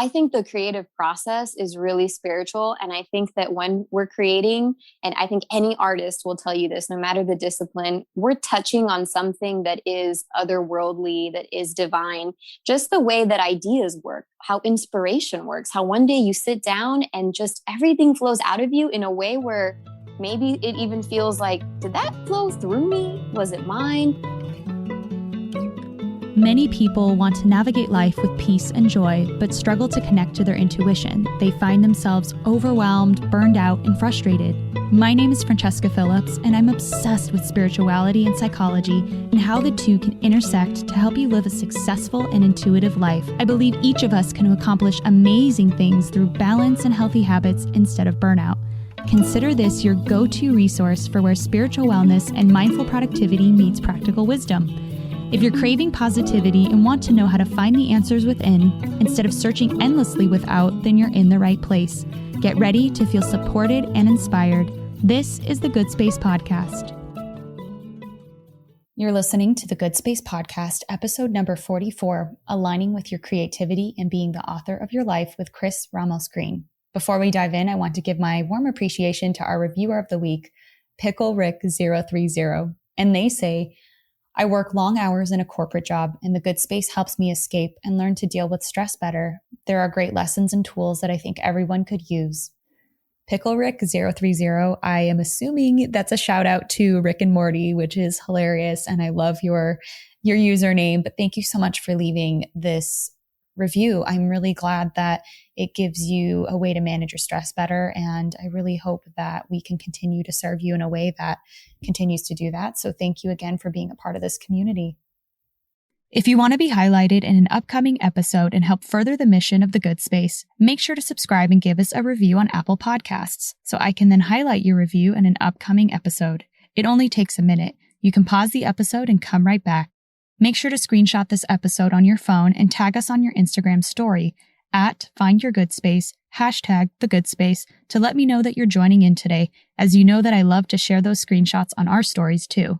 I think the creative process is really spiritual. And I think that when we're creating, and I think any artist will tell you this, no matter the discipline, we're touching on something that is otherworldly, that is divine. Just the way that ideas work, how inspiration works, how one day you sit down and just everything flows out of you in a way where maybe it even feels like, did that flow through me? Was it mine? Many people want to navigate life with peace and joy, but struggle to connect to their intuition. They find themselves overwhelmed, burned out, and frustrated. My name is Francesca Phillips, and I'm obsessed with spirituality and psychology and how the two can intersect to help you live a successful and intuitive life. I believe each of us can accomplish amazing things through balance and healthy habits instead of burnout. Consider this your go-to resource for where spiritual wellness and mindful productivity meets practical wisdom. If you're craving positivity and want to know how to find the answers within instead of searching endlessly without, then you're in the right place. Get ready to feel supported and inspired. This is the Good Space Podcast. You're listening to the Good Space Podcast, episode number 44, Aligning with Your Creativity and Being the Author of Your Life with Cris Ramos Greene. Before we dive in, I want to give my warm appreciation to our reviewer of the week, Pickle Rick 030. And they say, I work long hours in a corporate job, and the Good Space helps me escape and learn to deal with stress better. There are great lessons and tools that I think everyone could use. Pickle Rick 030, I am assuming that's a shout out to Rick and Morty, which is hilarious, and I love your username, but thank you so much for leaving this review. I'm really glad that it gives you a way to manage your stress better. And I really hope that we can continue to serve you in a way that continues to do that. So thank you again for being a part of this community. If you want to be highlighted in an upcoming episode and help further the mission of the Good Space, make sure to subscribe and give us a review on Apple Podcasts so I can then highlight your review in an upcoming episode. It only takes a minute. You can pause the episode and come right back. Make sure to screenshot this episode on your phone and tag us on your Instagram story at @FindYourGoodSpace, #TheGoodSpace, to let me know that you're joining in today, as you know that I love to share those screenshots on our stories too.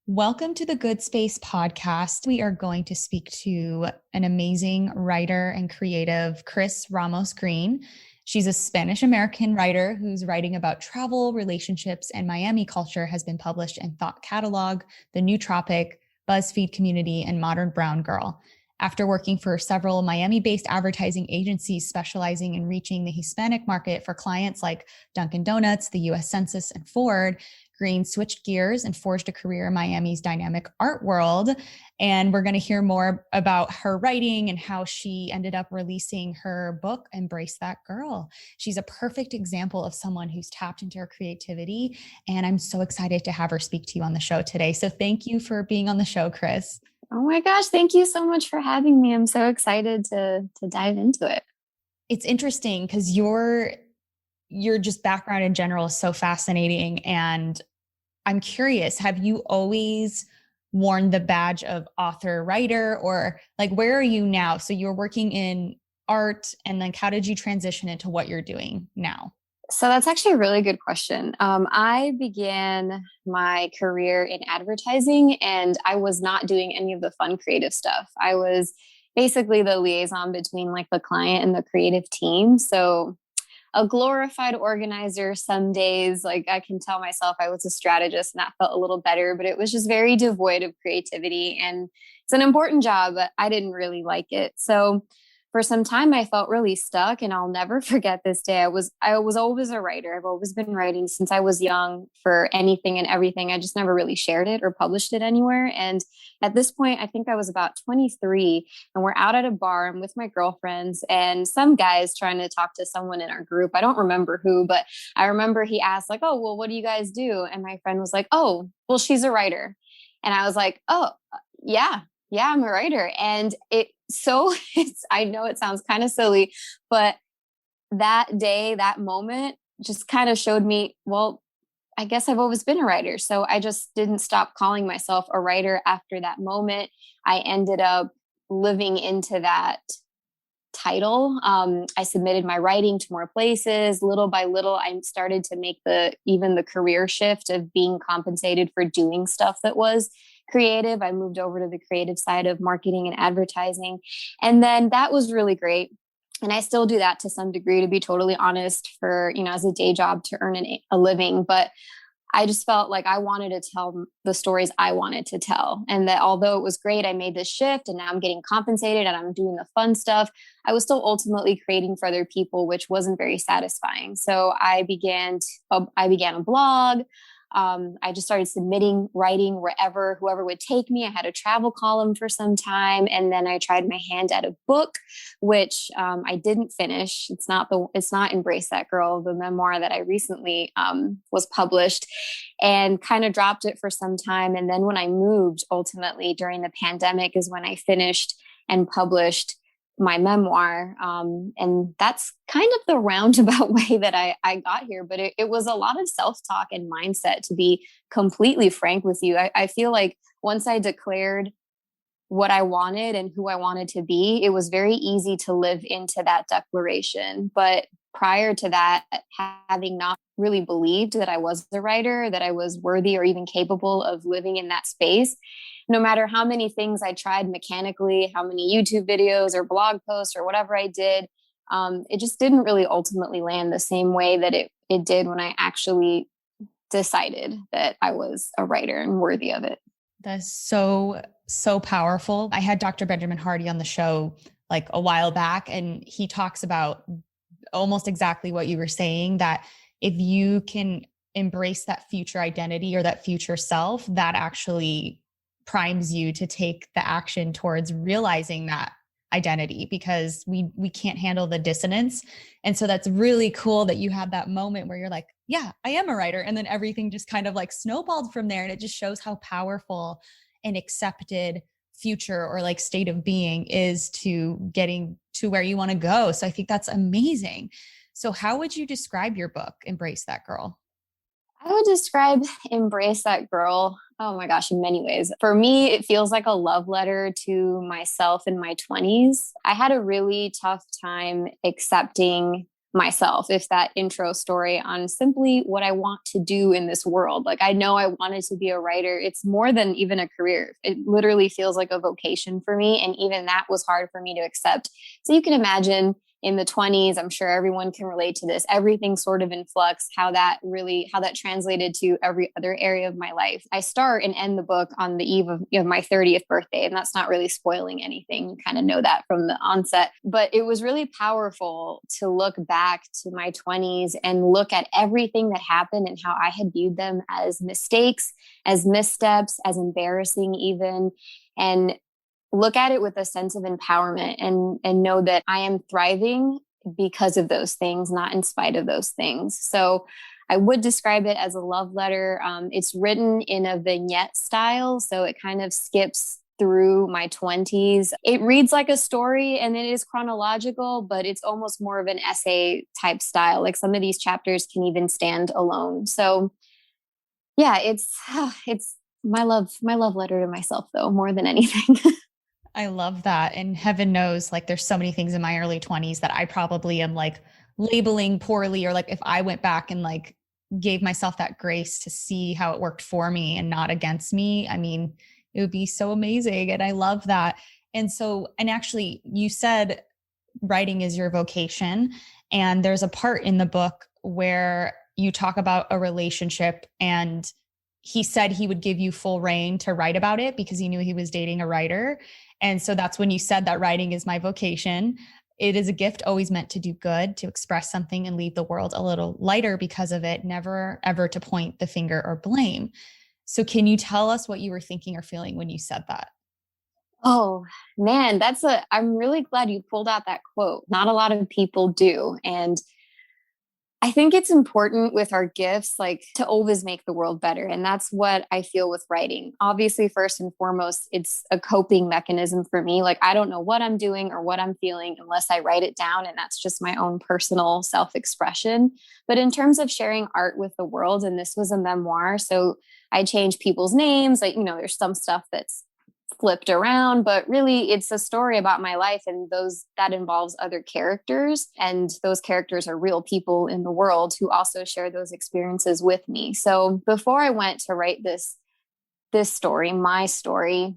Welcome to the Good Space Podcast. We are going to speak to an amazing writer and creative, Cris Ramos Greene. She's a Spanish-American writer whose writing about travel, relationships, and Miami culture has been published in Thought Catalog, The New Tropic, BuzzFeed Community, and Modern Brown Girl. After working for several Miami-based advertising agencies specializing in reaching the Hispanic market for clients like Dunkin' Donuts, the U.S. Census, and Ford, Greene switched gears and forged a career in Miami's dynamic art world. And we're going to hear more about her writing and how she ended up releasing her book, Embrace That Girl. She's a perfect example of someone who's tapped into her creativity. And I'm so excited to have her speak to you on the show today. So thank you for being on the show, Cris. Oh my gosh, thank you so much for having me. I'm so excited to dive into it. It's interesting because your just background in general is so fascinating. And I'm curious, have you always worn the badge of author, writer, or like, where are you now? So you're working in art, and like, how did you transition into what you're doing now? So that's actually a really good question. I began my career in advertising, and I was not doing any of the fun creative stuff. I was basically the liaison between like the client and the creative team. So a glorified organizer some days. Like, I can tell myself I was a strategist, and that felt a little better, but it was just very devoid of creativity. And it's an important job, but I didn't really like it. So for some time I felt really stuck, and I'll never forget this day. I was always a writer. I've always been writing since I was young for anything and everything. I just never really shared it or published it anywhere. And at this point, I think I was about 23, and we're out at a bar. I'm with my girlfriends, and some guy's trying to talk to someone in our group. I don't remember who, but I remember he asked like, "Oh, well, what do you guys do?" And my friend was like, "Oh, well, she's a writer." And I was like, "Oh, yeah, I'm a writer." And I know it sounds kind of silly, but that day, that moment just kind of showed me, well, I guess I've always been a writer. So I just didn't stop calling myself a writer after that moment. I ended up living into that title. I submitted my writing to more places. Little by little, I started to make even the career shift of being compensated for doing stuff that was creative. I moved over to the creative side of marketing and advertising. And then that was really great. And I still do that to some degree, to be totally honest, for, as a day job to earn a living. But I just felt like I wanted to tell the stories I wanted to tell. And that although it was great, I made this shift and now I'm getting compensated and I'm doing the fun stuff, I was still ultimately creating for other people, which wasn't very satisfying. So I began a blog. I just started submitting writing wherever, whoever would take me. I had a travel column for some time, and then I tried my hand at a book, which I didn't finish. It's not Embrace That Girl, the memoir that I recently was published, and kind of dropped it for some time. And then when I moved, ultimately during the pandemic, is when I finished and published my memoir. And that's kind of the roundabout way that I got here. But it was a lot of self-talk and mindset, to be completely frank with you. I feel like once I declared what I wanted and who I wanted to be, it was very easy to live into that declaration. But prior to that, having not really believed that I was a writer, that I was worthy or even capable of living in that space, no matter how many things I tried mechanically, how many YouTube videos or blog posts or whatever I did, it just didn't really ultimately land the same way that it did when I actually decided that I was a writer and worthy of it. That's so, so powerful. I had Dr. Benjamin Hardy on the show like a while back, and he talks about almost exactly what you were saying, that if you can embrace that future identity or that future self, that actually primes you to take the action towards realizing that identity, because we can't handle the dissonance. And so that's really cool that you had that moment where you're like, yeah, I am a writer. And then everything just kind of like snowballed from there. And it just shows how powerful an accepted future or like state of being is to getting to where you want to go. So I think that's amazing. So how would you describe your book, Embrace That Girl? I would describe Embrace That Girl, oh my gosh, in many ways. For me, it feels like a love letter to myself in my 20s. I had a really tough time accepting myself, if that intro story on simply what I want to do in this world. Like, I know I wanted to be a writer. It's more than even a career. It literally feels like a vocation for me. And even that was hard for me to accept. So you can imagine in the 20s, I'm sure everyone can relate to this. Everything's sort of in flux, how that translated to every other area of my life. I start and end the book on the eve of my 30th birthday, and that's not really spoiling anything. You kind of know that from the onset. But it was really powerful to look back to my 20s and look at everything that happened and how I had viewed them as mistakes, as missteps, as embarrassing even, and look at it with a sense of empowerment and know that I am thriving because of those things, not in spite of those things. So I would describe it as a love letter. It's written in a vignette style, so it kind of skips through my 20s. It reads like a story and it is chronological, but it's almost more of an essay type style. Like some of these chapters can even stand alone. So yeah, it's my love letter to myself, though, more than anything. I love that. And heaven knows, like, there's so many things in my early 20s that I probably am like labeling poorly, or like if I went back and like gave myself that grace to see how it worked for me and not against me, I mean, it would be so amazing. And I love that. And so, and actually, you said writing is your vocation. And there's a part in the book where you talk about a relationship, and he said he would give you full reign to write about it because he knew he was dating a writer. And so that's when you said that writing is my vocation. It is a gift always meant to do good, to express something and leave the world a little lighter because of it, never ever to point the finger or blame. So can you tell us what you were thinking or feeling when you said that? Oh man, I'm really glad you pulled out that quote. Not a lot of people do. And I think it's important with our gifts, like, to always make the world better. And that's what I feel with writing. Obviously, first and foremost, it's a coping mechanism for me. Like, I don't know what I'm doing or what I'm feeling unless I write it down. And that's just my own personal self-expression. But in terms of sharing art with the world, and this was a memoir, so I change people's names. Like, there's some stuff that's flipped around, but really it's a story about my life, and that involves other characters, and those characters are real people in the world who also share those experiences with me. So before I went to write this story, my story,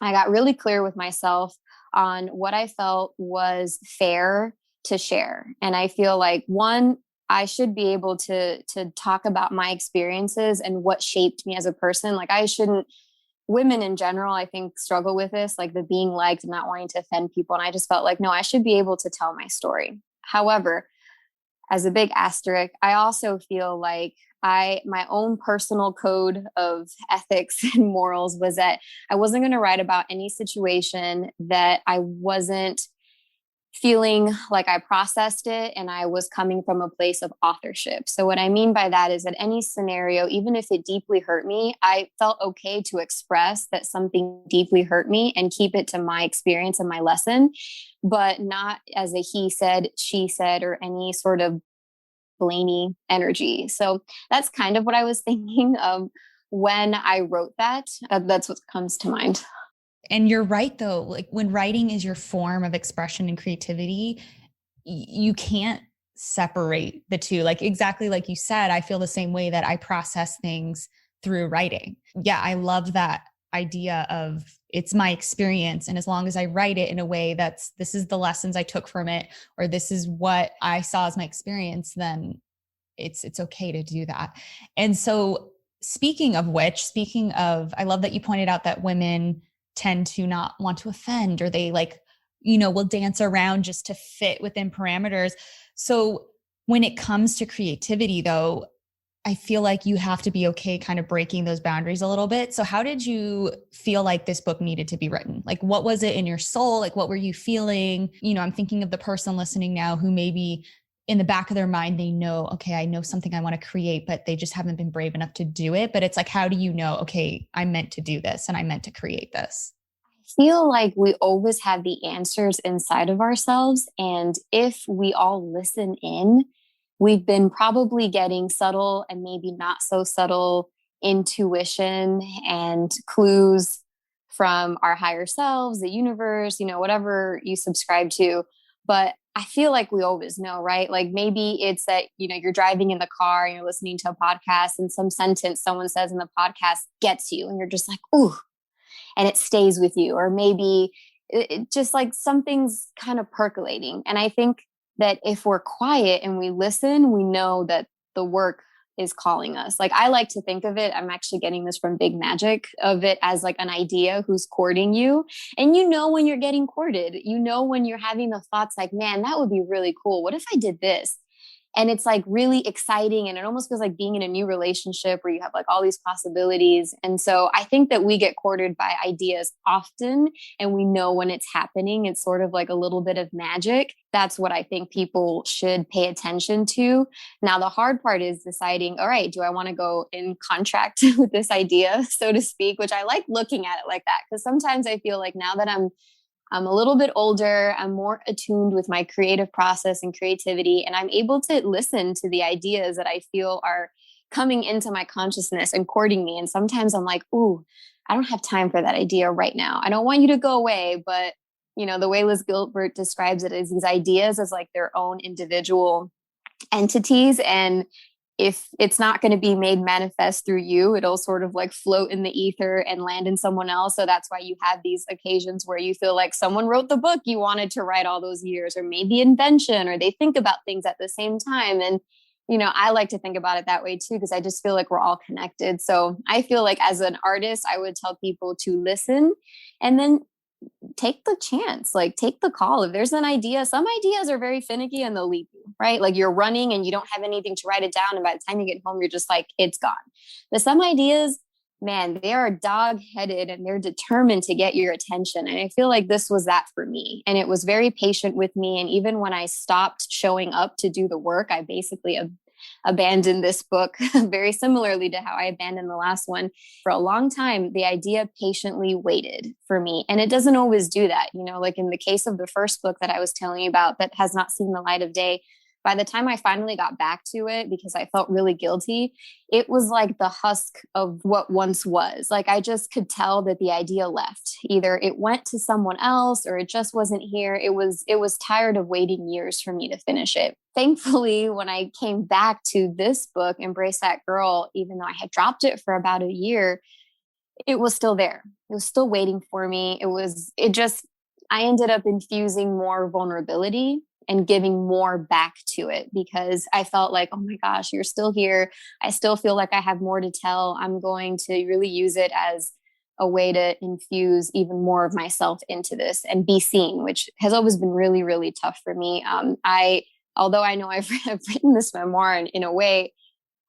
I got really clear with myself on what I felt was fair to share. And I feel like one, I should be able to talk about my experiences and what shaped me as a person. Like I shouldn't women in general, I think, struggle with this, like the being liked and not wanting to offend people. And I just felt like, no, I should be able to tell my story. However, as a big asterisk, I also feel like my own personal code of ethics and morals was that I wasn't going to write about any situation that I wasn't feeling like I processed it and I was coming from a place of authorship. So, what I mean by that is that any scenario, even if it deeply hurt me, I felt okay to express that something deeply hurt me and keep it to my experience and my lesson, but not as a he said, she said, or any sort of blamey energy. So, that's kind of what I was thinking of when I wrote that. That's what comes to mind. And you're right, though, like when writing is your form of expression and creativity, you can't separate the two. Like exactly like you said, I feel the same way that I process things through writing. Yeah, I love that idea of it's my experience. And as long as I write it in a way that's this is the lessons I took from it, or this is what I saw as my experience, then it's okay to do that. And so speaking of which, I love that you pointed out that women tend to not want to offend, or they like, will dance around just to fit within parameters. So when it comes to creativity though, I feel like you have to be okay kind of breaking those boundaries a little bit. So how did you feel like this book needed to be written? Like what was it in your soul? Like what were you feeling? I'm thinking of the person listening now who maybe in the back of their mind, they know, okay, I know something I want to create, but they just haven't been brave enough to do it. But it's like, how do you know, okay, I meant to do this and I meant to create this? I feel like we always have the answers inside of ourselves. And if we all listen in, we've been probably getting subtle and maybe not so subtle intuition and clues from our higher selves, the universe, whatever you subscribe to. But I feel like we always know, right? Like maybe it's that, you're driving in the car and you're listening to a podcast and some sentence someone says in the podcast gets you and you're just like, ooh, and it stays with you. Or maybe it just like something's kind of percolating. And I think that if we're quiet and we listen, we know that the work is calling us. Like I like to think of it, I'm actually getting this from Big Magic, of it as like an idea who's courting you. And when you're getting courted, when you're having the thoughts like, man, that would be really cool. What if I did this? And it's like really exciting. And it almost feels like being in a new relationship where you have like all these possibilities. And so I think that we get courted by ideas often and we know when it's happening. It's sort of like a little bit of magic. That's what I think people should pay attention to. Now, the hard part is deciding, all right, do I want to go in contract with this idea, so to speak, which I like looking at it like that. Because sometimes I feel like now that I'm a little bit older, I'm more attuned with my creative process and creativity, and I'm able to listen to the ideas that I feel are coming into my consciousness and courting me. And sometimes I'm like, ooh, I don't have time for that idea right now. I don't want you to go away, but the way Liz Gilbert describes it is these ideas as like their own individual entities. And if it's not going to be made manifest through you, it'll sort of like float in the ether and land in someone else. So that's why you have these occasions where you feel like someone wrote the book you wanted to write all those years, or maybe invention, or they think about things at the same time. And, I like to think about it that way too, because I just feel like we're all connected. So I feel like as an artist, I would tell people to listen and then take the chance, like take the call. If there's an idea, some ideas are very finicky and they'll leave you, right? Like you're running and you don't have anything to write it down. And by the time you get home, you're just like, it's gone. But some ideas, man, they are dog-headed and they're determined to get your attention. And I feel like this was that for me. And it was very patient with me. And even when I stopped showing up to do the work, I basically abandoned this book very similarly to how I abandoned the last one. For a long time, the idea patiently waited for me. And it doesn't always do that. Like in the case of the first book that I was telling you about that has not seen the light of day, by the time I finally got back to it, because I felt really guilty, it was like the husk of what once was. Like I just could tell that the idea left. Either it went to someone else or it just wasn't here. It was tired of waiting years for me to finish it. Thankfully, when I came back to this book, Embrace That Girl, even though I had dropped it for about a year, it was still there. It was still waiting for me. I ended up infusing more vulnerability and giving more back to it because I felt like, oh my gosh, you're still here. I still feel like I have more to tell. I'm going to really use it as a way to infuse even more of myself into this and be seen, which has always been really, really tough for me. Although I know I've written this memoir in a way,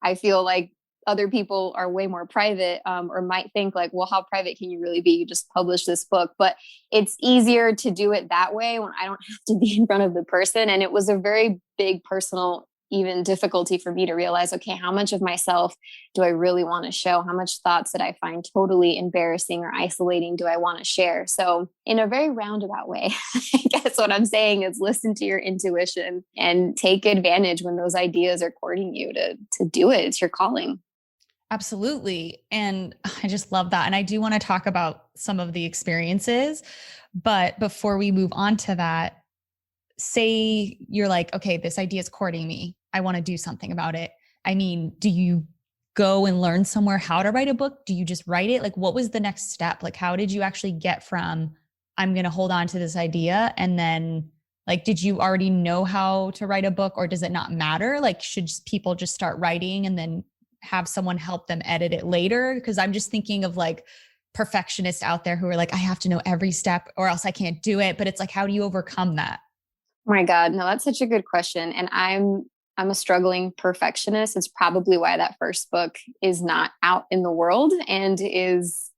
I feel like other people are way more private, or might think like, well, how private can you really be? You just publish this book. But it's easier to do it that way when I don't have to be in front of the person. And it was a very big personal, even difficulty for me to realize, okay, how much of myself do I really want to show? How much thoughts that I find totally embarrassing or isolating do I want to share? So in a very roundabout way, I guess what I'm saying is listen to your intuition and take advantage when those ideas are courting you to do it. It's your calling. Absolutely. And I just love that. And I do want to talk about some of the experiences, but before we move on to that, say you're like, okay, this idea is courting me. I want to do something about it. I mean, do you go and learn somewhere how to write a book? Do you just write it? Like, what was the next step? Like, how did you actually get from, I'm going to hold on to this idea? And then like, did you already know how to write a book, or does it not matter? Like, should people just start writing and then have someone help them edit it later? Because I'm just thinking of like perfectionists out there who are like, I have to know every step or else I can't do it. But it's like, how do you overcome that? Oh my God, no, that's such a good question. And I'm a struggling perfectionist. It's probably why that first book is not out in the world and is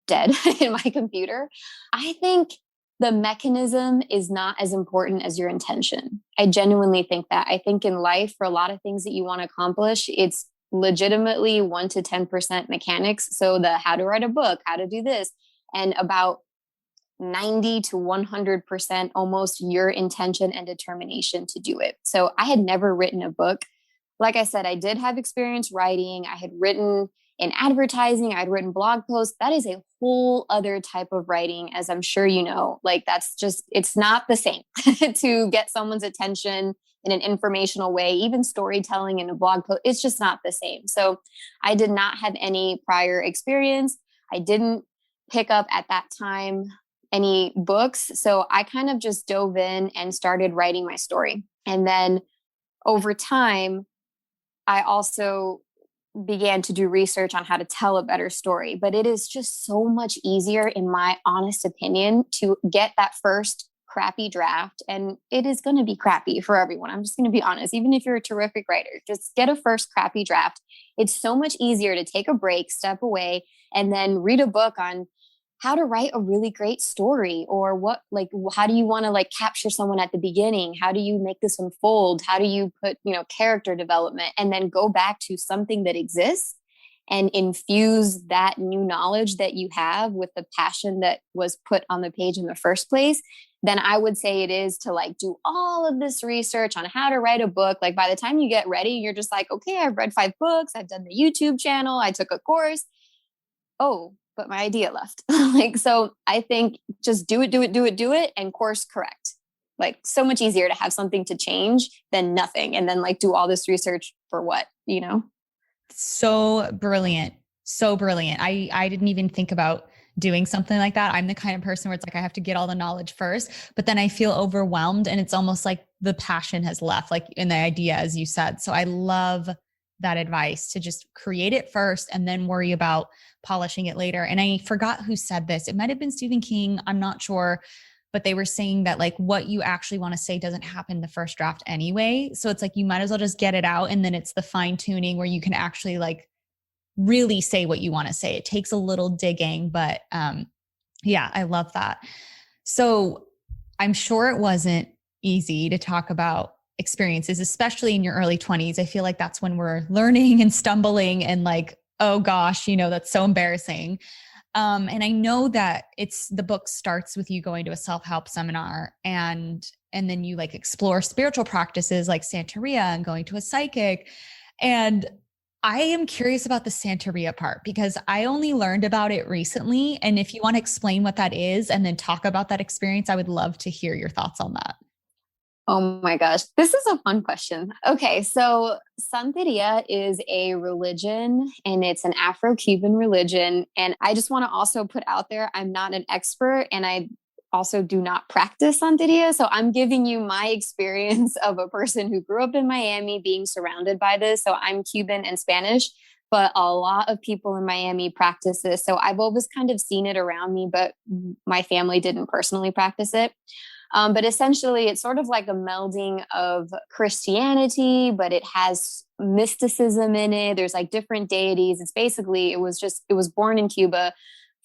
dead in my computer. I think the mechanism is not as important as your intention. I genuinely think that. I think in life, for a lot of things that you want to accomplish, it's legitimately 1 to 10% mechanics. So the how to write a book, how to do this, and about 90 to 100% almost your intention and determination to do it. So I had never written a book. Like I said, I did have experience writing. I had written in advertising, I'd written blog posts. That is a whole other type of writing, as I'm sure you know. Like, that's just, it's not the same to get someone's attention in an informational way, even storytelling in a blog post. It's just not the same. So I did not have any prior experience. I didn't pick up at that time any books. So I kind of just dove in and started writing my story. And then over time, I also began to do research on how to tell a better story. But it is just so much easier, in my honest opinion, to get that first crappy draft. And it is going to be crappy for everyone. I'm just going to be honest. Even if you're a terrific writer, just get a first crappy draft. It's so much easier to take a break, step away, and then read a book on how to write a really great story, or what, like, how do you want to like capture someone at the beginning? How do you make this unfold? How do you put, character development, and then go back to something that exists and infuse that new knowledge that you have with the passion that was put on the page in the first place? Then I would say it is to like do all of this research on how to write a book. Like, by the time you get ready, you're just like, okay, I've read 5 books. I've done the YouTube channel. I took a course. Oh, but my idea left. So I think just do it and course correct. Like, so much easier to have something to change than nothing. And then like do all this research for what? So brilliant. So brilliant. I didn't even think about doing something like that. I'm the kind of person where it's like, I have to get all the knowledge first, but then I feel overwhelmed and it's almost like the passion has left, like in the idea, as you said. So I love that advice to just create it first and then worry about polishing it later. And I forgot who said this. It might've been Stephen King. I'm not sure, but they were saying that like what you actually want to say doesn't happen in the first draft anyway. So it's like, you might as well just get it out. And then it's the fine tuning where you can actually like really say what you want to say. It takes a little digging, but yeah, I love that. So I'm sure it wasn't easy to talk about experiences, especially in your early 20s. I feel like that's when we're learning and stumbling and like, oh gosh, that's so embarrassing. And I know that the book starts with you going to a self-help seminar and then you like explore spiritual practices like Santeria and going to a psychic. And I am curious about the Santeria part because I only learned about it recently. And if you want to explain what that is and then talk about that experience, I would love to hear your thoughts on that. Oh my gosh, this is a fun question. Okay, so Santeria is a religion and it's an Afro-Cuban religion. And I just want to also put out there, I'm not an expert and also do not practice Santeria. So I'm giving you my experience of a person who grew up in Miami being surrounded by this. So I'm Cuban and Spanish, but a lot of people in Miami practice this. So I've always kind of seen it around me, but my family didn't personally practice it. But essentially, it's sort of like a melding of Christianity, but it has mysticism in it. There's like different deities. It was born in Cuba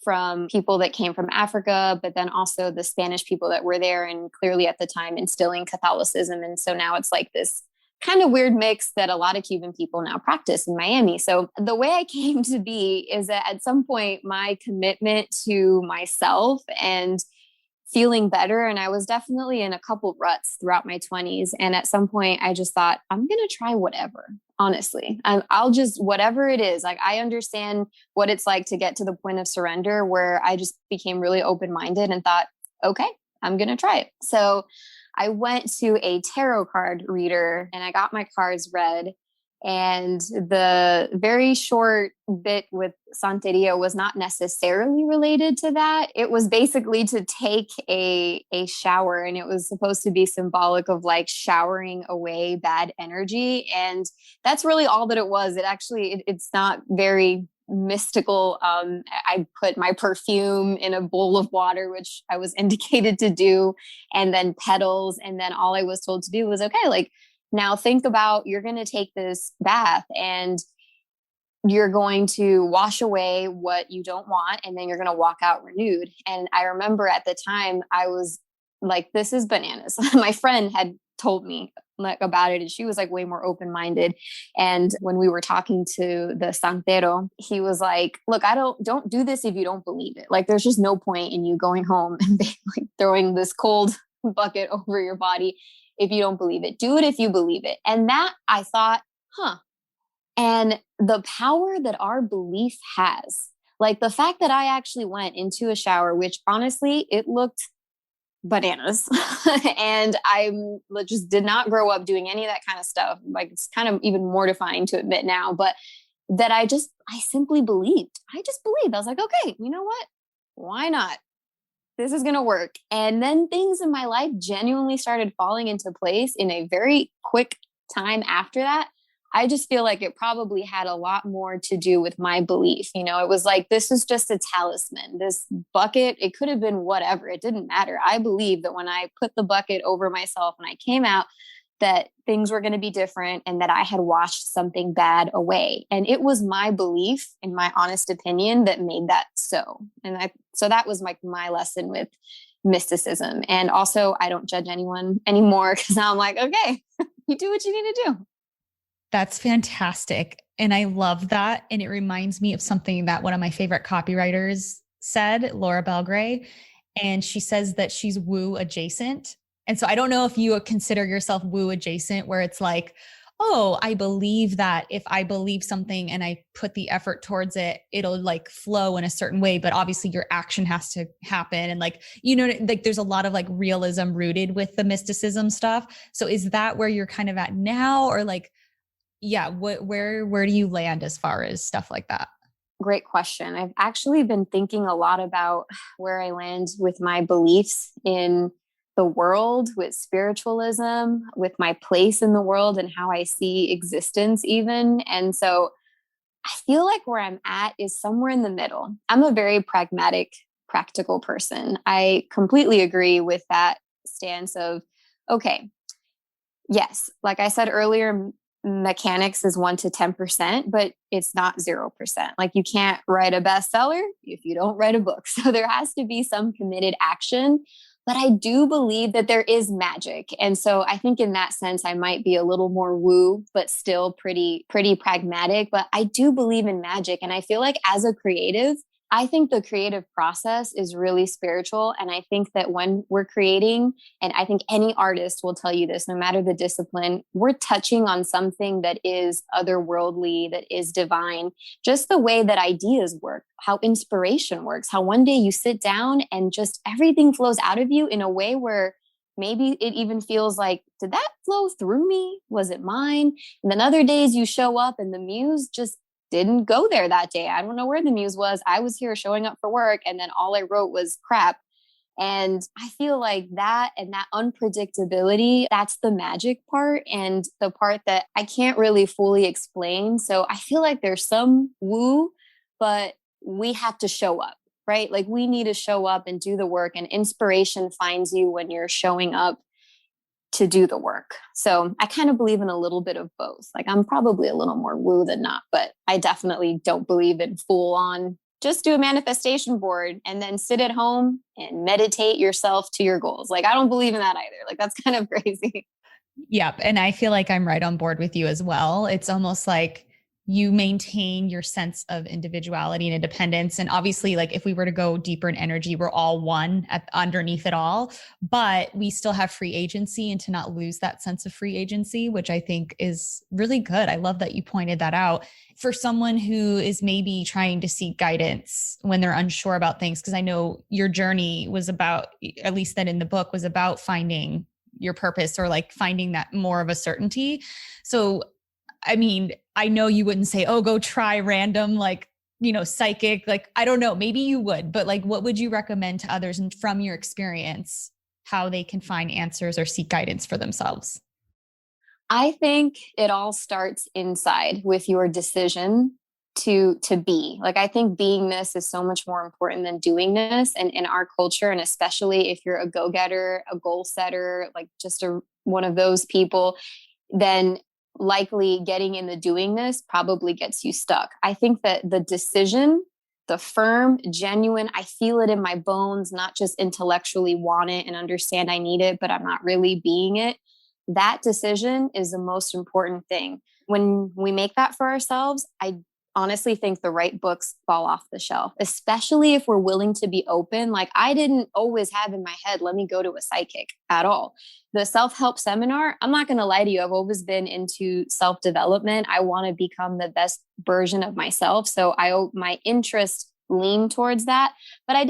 from people that came from Africa, but then also the Spanish people that were there and clearly at the time instilling Catholicism. And so now it's like this kind of weird mix that a lot of Cuban people now practice in Miami. So the way I came to be is that at some point, my commitment to myself and feeling better. And I was definitely in a couple ruts throughout my 20s. And at some point, I just thought, I'm going to try whatever, honestly. I'll just, whatever it is. Like, I understand what it's like to get to the point of surrender where I just became really open-minded and thought, okay, I'm going to try it. So I went to a tarot card reader and I got my cards read. And the very short bit with Santeria was not necessarily related to that. It was basically to take a shower, and it was supposed to be symbolic of like showering away bad energy. And that's really all that it was. It's not very mystical. I put my perfume in a bowl of water, which I was indicated to do, and then petals. And then all I was told to do was, okay, like, now think about, you're going to take this bath and you're going to wash away what you don't want. And then you're going to walk out renewed. And I remember at the time I was like, this is bananas. My friend had told me like about it and she was like way more open-minded. And when we were talking to the santero, he was like, look, don't do this if you don't believe it. Like, there's just no point in you going home and like throwing this cold bucket over your body if you don't believe it. Do it if you believe it. And that, I thought, and the power that our belief has, like the fact that I actually went into a shower, which honestly, it looked bananas. And I just did not grow up doing any of that kind of stuff. Like, it's kind of even mortifying to admit now, but that I simply believed. I just believed. I was like, okay, you know what? Why not? This is going to work. And then things in my life genuinely started falling into place in a very quick time after that. I just feel like it probably had a lot more to do with my belief. You know, it was like, this is just a talisman, this bucket. It could have been whatever. It didn't matter. I believed that when I put the bucket over myself and I came out, that things were going to be different and that I had washed something bad away. And it was my belief, in my honest opinion, that made that so. So that was my lesson with mysticism. And also, I don't judge anyone anymore because now I'm like, okay, you do what you need to do. That's fantastic. And I love that. And it reminds me of something that one of my favorite copywriters said, Laura Belgray. And she says that she's woo adjacent. And so I don't know if you consider yourself woo adjacent, where it's like, oh, I believe that if I believe something and I put the effort towards it, it'll like flow in a certain way. But obviously your action has to happen. And like, you know, like there's a lot of like realism rooted with the mysticism stuff. So is that where you're kind of at now? Or like, yeah, where do you land as far as stuff like that? Great question. I've actually been thinking a lot about where I land with my beliefs in the world, with spiritualism, with my place in the world and how I see existence even. And so I feel like where I'm at is somewhere in the middle. I'm a very pragmatic, practical person. I completely agree with that stance of, okay, yes, like I said earlier, mechanics is 1 to 10%, but it's not 0%. Like, you can't write a bestseller if you don't write a book. So there has to be some committed action. But I do believe that there is magic. And so I think in that sense, I might be a little more woo, but still pretty pragmatic. But I do believe in magic. And I feel like as a creative, I think the creative process is really spiritual. And I think that when we're creating, and I think any artist will tell you this, no matter the discipline, we're touching on something that is otherworldly, that is divine. Just the way that ideas work, how inspiration works, how one day you sit down and just everything flows out of you in a way where maybe it even feels like, did that flow through me? Was it mine? And then other days you show up and the muse just didn't go there that day. I don't know where the muse was. I was here showing up for work, and then all I wrote was crap. And I feel like that and that unpredictability, that's the magic part and the part that I can't really fully explain. So I feel like there's some woo, but we have to show up, right? Like we need to show up and do the work, and inspiration finds you when you're showing up to do the work. So I kind of believe in a little bit of both. Like I'm probably a little more woo than not, but I definitely don't believe in full on just do a manifestation board and then sit at home and meditate yourself to your goals. Like I don't believe in that either. Like that's kind of crazy. Yep. And I feel like I'm right on board with you as well. It's almost like you maintain your sense of individuality and independence. And obviously, like if we were to go deeper in energy, we're all one underneath it all, but we still have free agency, and to not lose that sense of free agency, which I think is really good. I love that you pointed that out for someone who is maybe trying to seek guidance when they're unsure about things. Cause I know your journey was about, at least that in the book, was about finding your purpose, or like finding that more of a certainty. So, I mean, I know you wouldn't say, oh, go try random, like, psychic, like, I don't know, maybe you would, but like, what would you recommend to others, and from your experience, how they can find answers or seek guidance for themselves? I think it all starts inside with your decision to be. Like I think beingness is so much more important than doingness, and in our culture, and especially if you're a go-getter, a goal setter, like just one of those people, then likely getting in the doingness probably gets you stuck. I think that the decision, the firm, genuine, I feel it in my bones, not just intellectually want it and understand I need it, but I'm not really being it. That decision is the most important thing. When we make that for ourselves, I honestly think the right books fall off the shelf, especially if we're willing to be open. Like I didn't always have in my head, let me go to a psychic at all. The self-help seminar, I'm not going to lie to you, I've always been into self-development. I want to become the best version of myself. So my interest leaned towards that, but I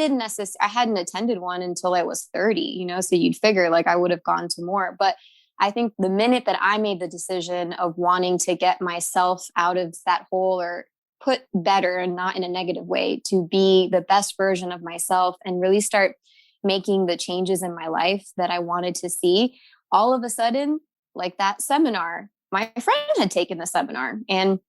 hadn't attended one until I was 30, so you'd figure like I would have gone to more. But I think the minute that I made the decision of wanting to get myself out of that hole, or put better and not in a negative way, to be the best version of myself and really start making the changes in my life that I wanted to see, all of a sudden, like that seminar, my friend had taken the seminar and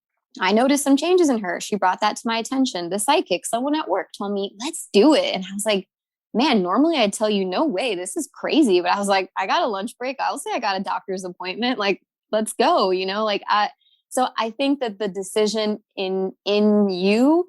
I noticed some changes in her. She brought that to my attention. The psychic, someone at work told me, let's do it. And I was like, man, normally I'd tell you, no way, this is crazy. But I was like, I got a lunch break. I'll say I got a doctor's appointment. Like, let's go, so I think that the decision in you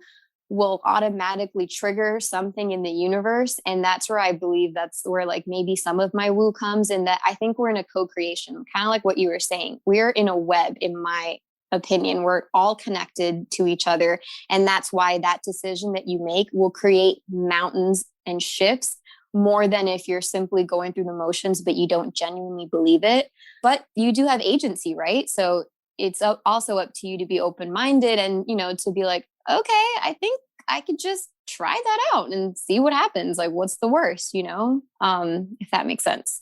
will automatically trigger something in the universe. And that's where I believe that's where like maybe some of my woo comes in, that I think we're in a co-creation, kind of like what you were saying. We're in a web, in my opinion. We're all connected to each other. And that's why that decision that you make will create mountains and shifts more than if you're simply going through the motions, but you don't genuinely believe it. But you do have agency, right? So it's also up to you to be open-minded and, to be like, okay, I think I could just try that out and see what happens. Like, what's the worst, if that makes sense.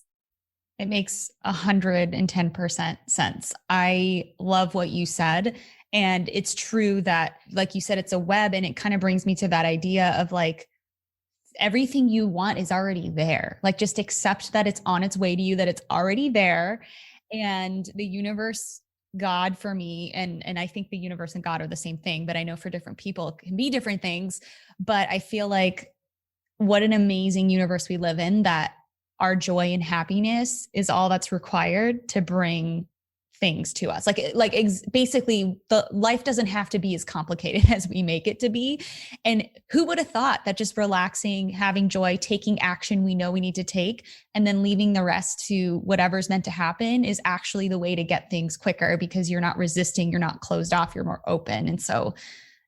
It makes 110% sense. I love what you said. And it's true that, like you said, it's a web, and it kind of brings me to that idea of like, everything you want is already there. Like just accept that it's on its way to you, that it's already there. And the universe, God for me, and I think the universe and God are the same thing, but I know for different people it can be different things. But I feel like what an amazing universe we live in, that our joy and happiness is all that's required to bring things to us. Basically the life doesn't have to be as complicated as we make it to be. And who would have thought that just relaxing, having joy, taking action we know we need to take, and then leaving the rest to whatever's meant to happen is actually the way to get things quicker, because you're not resisting, you're not closed off, you're more open. And so,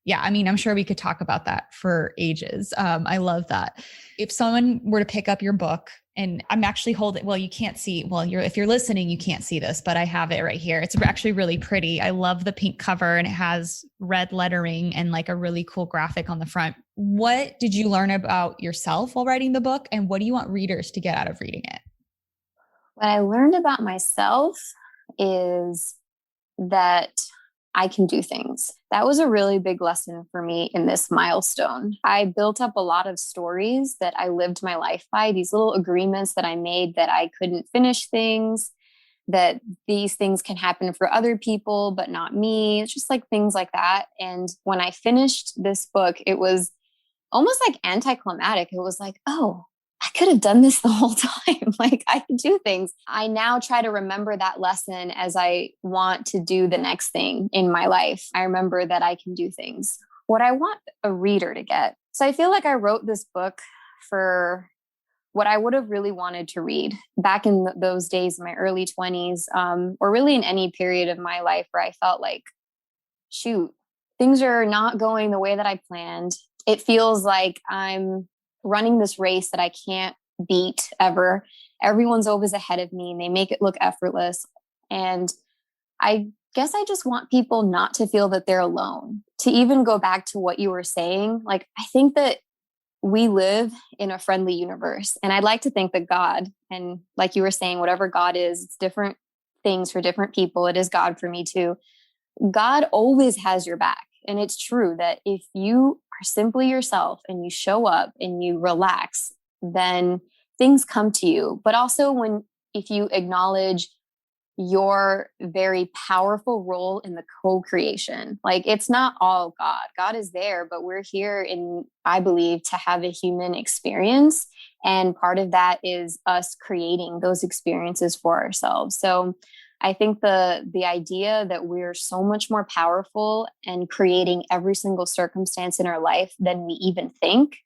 yeah, I mean, I'm sure we could talk about that for ages. I love that. If someone were to pick up your book, and I'm actually holding, well, you can't see, if you're listening, you can't see this, but I have it right here. It's actually really pretty. I love the pink cover, and it has red lettering and like a really cool graphic on the front. What did you learn about yourself while writing the book? And what do you want readers to get out of reading it? What I learned about myself is that I can do things. That was a really big lesson for me in this milestone. I built up a lot of stories that I lived my life by, these little agreements that I made that I couldn't finish things, that these things can happen for other people, but not me. It's just like things like that. And when I finished this book, it was almost like anticlimactic. It was like, oh, I could have done this the whole time. Like I could do things. I now try to remember that lesson as I want to do the next thing in my life. I remember that I can do things. What I want a reader to get. So I feel like I wrote this book for what I would have really wanted to read back in those days, in my early 20s, or really in any period of my life where I felt like, shoot, things are not going the way that I planned. It feels like I'm running this race that I can't beat ever. Everyone's always ahead of me and they make it look effortless. And I guess I just want people not to feel that they're alone. To even go back to what you were saying, like, I think that we live in a friendly universe. And I'd like to think that God, and like you were saying, whatever God is, it's different things for different people. It is God for me too. God always has your back. And it's true that if you are simply yourself and you show up and you relax, then things come to you. But also if you acknowledge your very powerful role in the co-creation, like it's not all God. God is there, but we're here I believe, to have a human experience. And part of that is us creating those experiences for ourselves. So I think the idea that we're so much more powerful and creating every single circumstance in our life than we even think,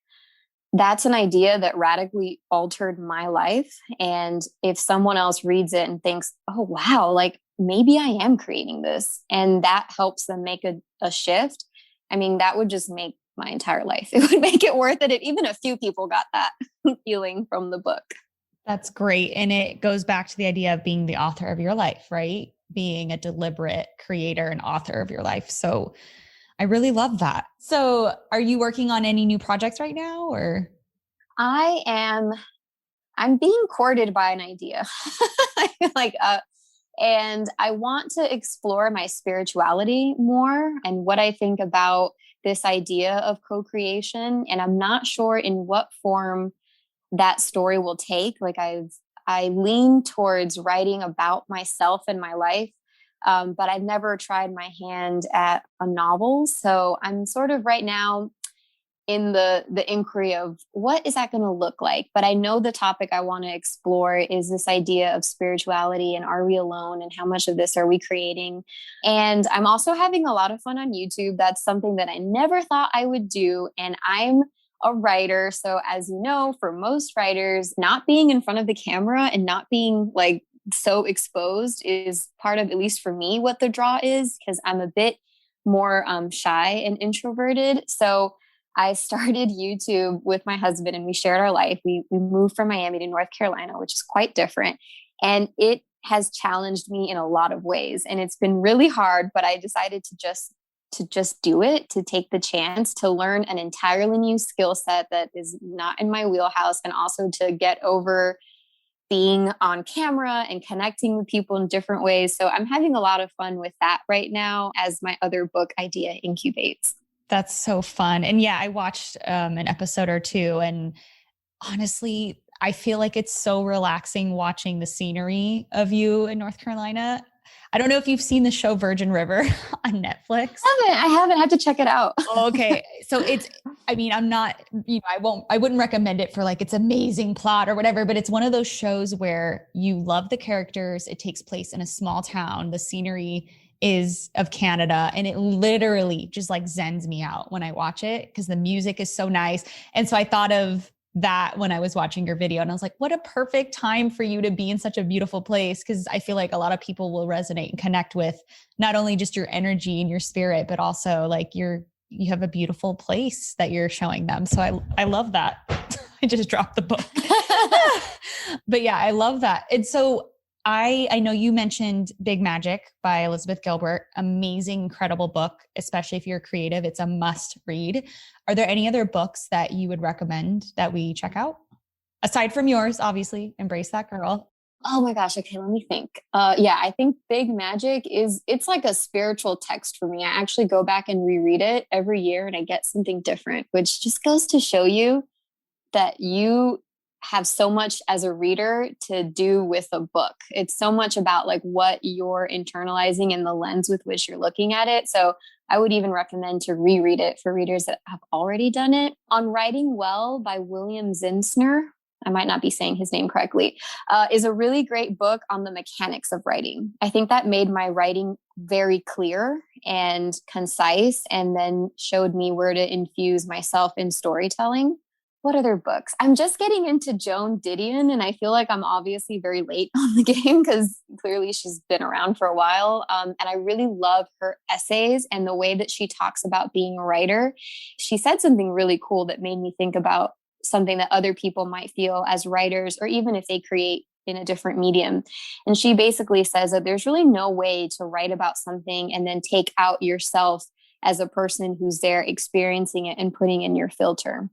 that's an idea that radically altered my life. And if someone else reads it and thinks, oh, wow, like maybe I am creating this, and that helps them make a shift, I mean, that would just make my entire life. It would make it worth it if even a few people got that feeling from the book. That's great. And it goes back to the idea of being the author of your life, right? Being a deliberate creator and author of your life. So I really love that. So are you working on any new projects right now, or? I'm being courted by an idea. like, and I want to explore my spirituality more and what I think about this idea of co-creation. And I'm not sure in what form that story will take. Like I lean towards writing about myself and my life. But I've never tried my hand at a novel. So I'm sort of right now in the inquiry of what is that going to look like? But I know the topic I want to explore is this idea of spirituality and are we alone and how much of this are we creating? And I'm also having a lot of fun on YouTube. That's something that I never thought I would do. And I'm a writer. So as you know, for most writers, not being in front of the camera and not being like so exposed is part of, at least for me, what the draw is, because I'm a bit more shy and introverted. So I started YouTube with my husband and we shared our life. We moved from Miami to North Carolina, which is quite different. And it has challenged me in a lot of ways. And it's been really hard, but I decided to just do it, to take the chance to learn an entirely new skill set that is not in my wheelhouse, and also to get over being on camera and connecting with people in different ways. So I'm having a lot of fun with that right now as my other book idea incubates. That's so fun. And yeah, I watched an episode or two, and honestly, I feel like it's so relaxing watching the scenery of you in North Carolina. I don't know if you've seen the show Virgin River on Netflix. I haven't had to check it out. Okay. So I'm not, I wouldn't recommend it for like its amazing plot or whatever, but it's one of those shows where you love the characters. It takes place in a small town. The scenery is of Canada, and it literally just like zens me out when I watch it because the music is so nice. And so I thought of that when I was watching your video, and I was like, what a perfect time for you to be in such a beautiful place. Cause I feel like a lot of people will resonate and connect with not only just your energy and your spirit, but also like you have a beautiful place that you're showing them. So I love that. I just dropped the book, but yeah, I love that. And so I know you mentioned Big Magic by Elizabeth Gilbert. Amazing, incredible book, especially if you're creative. It's a must read. Are there any other books that you would recommend that we check out? Aside from yours, obviously, Embrace That Girl. Oh my gosh. Okay. Let me think. Yeah, I think Big Magic it's like a spiritual text for me. I actually go back and reread it every year and I get something different, which just goes to show you that you have so much as a reader to do with a book. It's so much about like what you're internalizing and the lens with which you're looking at it. So I would even recommend to reread it for readers that have already done it. On Writing Well by William Zinsner, I might not be saying his name correctly, is a really great book on the mechanics of writing. I think that made my writing very clear and concise, and then showed me where to infuse myself in storytelling. What other books? I'm just getting into Joan Didion, and I feel like I'm obviously very late on the game because clearly she's been around for a while. And I really love her essays and the way that she talks about being a writer. She said something really cool that made me think about something that other people might feel as writers, or even if they create in a different medium. And she basically says that there's really no way to write about something and then take out yourself as a person who's there experiencing it and putting in your filter.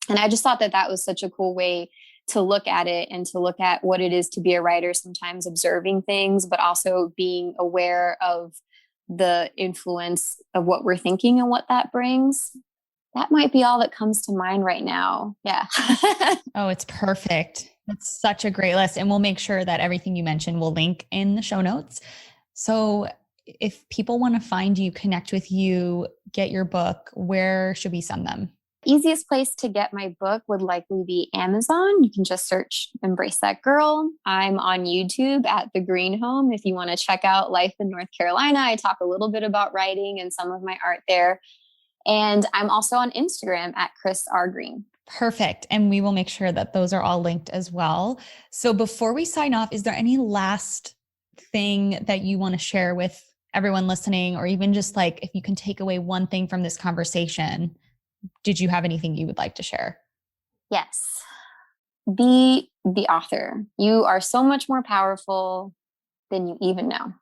And I just thought that that was such a cool way to look at it and to look at what it is to be a writer, sometimes observing things, but also being aware of the influence of what we're thinking and what that brings. That might be all that comes to mind right now. Yeah. Oh, it's perfect. That's such a great list. And we'll make sure that everything you mentioned will link in the show notes. So if people want to find you, connect with you, get your book, where should we send them? Easiest place to get my book would likely be Amazon. You can just search Embrace That Girl. I'm on YouTube at The Green Home. If you want to check out life in North Carolina, I talk a little bit about writing and some of my art there. And I'm also on Instagram at Cris R. Greene. Perfect. And we will make sure that those are all linked as well. So before we sign off, is there any last thing that you want to share with everyone listening, or even just like if you can take away one thing from this conversation? Did you have anything you would like to share? Yes. Be the author. You are so much more powerful than you even know.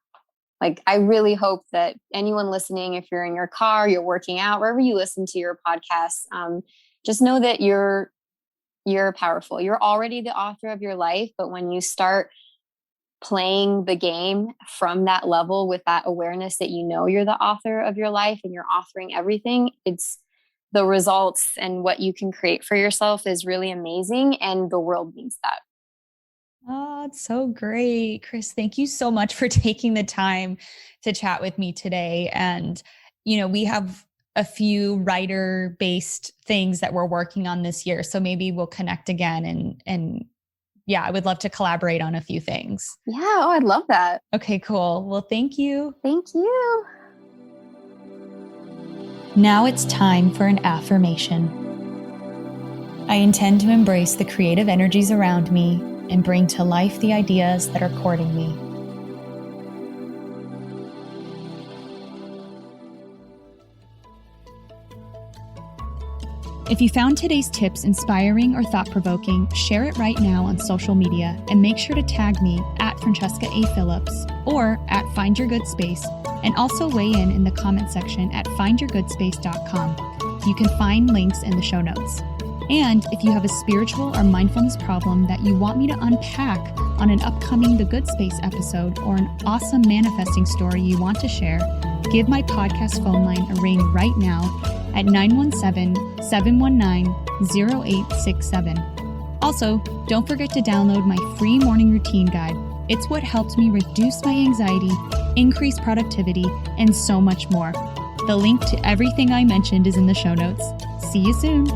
Like, I really hope that anyone listening, if you're in your car, you're working out, wherever you listen to your podcast, just know that you're powerful. You're already the author of your life. But when you start playing the game from that level with that awareness that you know you're the author of your life and you're authoring everything, it's the results and what you can create for yourself is really amazing. And the world needs that. Oh, it's so great. Cris, thank you so much for taking the time to chat with me today. And, we have a few writer-based things that we're working on this year. So maybe we'll connect again and yeah, I would love to collaborate on a few things. Yeah. Oh, I'd love that. Okay, cool. Well, thank you. Thank you. Now it's time for an affirmation. I intend to embrace the creative energies around me and bring to life the ideas that are courting me. If you found today's tips inspiring or thought-provoking, share it right now on social media and make sure to tag me at Francesca A. Phillips or at Find Your Good Space, and also weigh in the comment section at findyourgoodspace.com. You can find links in the show notes. And if you have a spiritual or mindfulness problem that you want me to unpack on an upcoming The Good Space episode, or an awesome manifesting story you want to share, give my podcast phone line a ring right now at 917-719-0867. Also, don't forget to download my free morning routine guide. It's what helped me reduce my anxiety, increase productivity, and so much more. The link to everything I mentioned is in the show notes. See you soon.